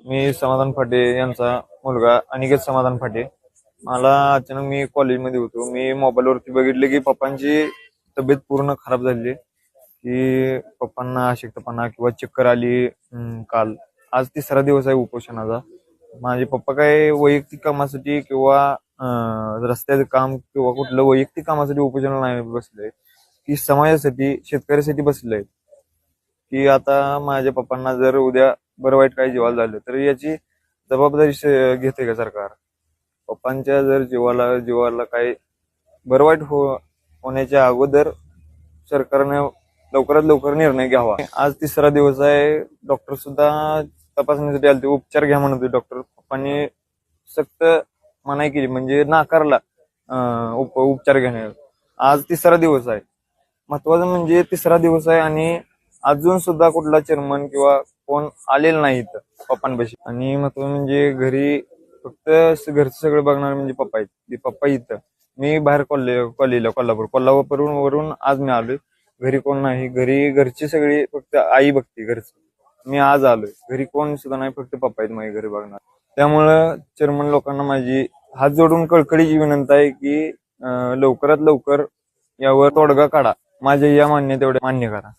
मी समाधान फाटे यांचा मुलगा अनिकेत समाधान फाटे. मला अचानक मी कॉलेजमध्ये होतो. मी मोबाईलवरती बघितले की पप्पांची तब्येत पूर्ण खराब झाली, की पप्पांना अशक्तपणा किंवा चक्कर आली. काल आज तिसरा दिवस आहे उपोषणाचा. माझे पप्पा काय वैयक्तिक कामासाठी किंवा रस्त्याचं काम किंवा कुठलं वैयक्तिक कामासाठी उपोषणाला नाही बसले, की समाजासाठी शेतकऱ्यासाठी बसले. की आता माझ्या पप्पांना जर उद्या बरं वाईट काही जीवाला झालं तर याची जबाबदारी घेते का सरकार? पप्पांच्या जर जीवाला काही बरं वाईट होण्याच्या अगोदर सरकारने लवकरात लवकर निर्णय घ्यावा. आज तिसरा दिवस आहे. डॉक्टर सुद्धा तपासणीसाठी आले, उपचार घ्या म्हणत होते डॉक्टर. पप्पांनी सक्त मनाई केली, म्हणजे नाकारला उपचार घेण्यास. आज तिसरा दिवस आहे. महत्वाचं म्हणजे तिसरा दिवस आहे आणि अजून सुद्धा कुठला चेअरमन किंवा कोण आलेलं नाही इथं पप्पांपाशी. आणि महत्वाचं म्हणजे घरी फक्त घरचं सगळं बघणार म्हणजे पप्पा आहेत. पप्पा इथं, मी बाहेर कॉलेजला कोल्हापूरवरून आज मी आलोय. घरी कोण नाही, घरी घरची सगळी फक्त आई बघते घरचं. मी आज आलोय, घरी कोण सुद्धा नाही, फक्त पप्पा आहेत माझ्या घरी बघणार. त्यामुळं चेअरमन लोकांना माझी हात जोडून कळकळीची विनंती आहे की लवकरात लवकर यावर तोडगा काढा. माझ्या या मान्य तेवढे मान्य करा.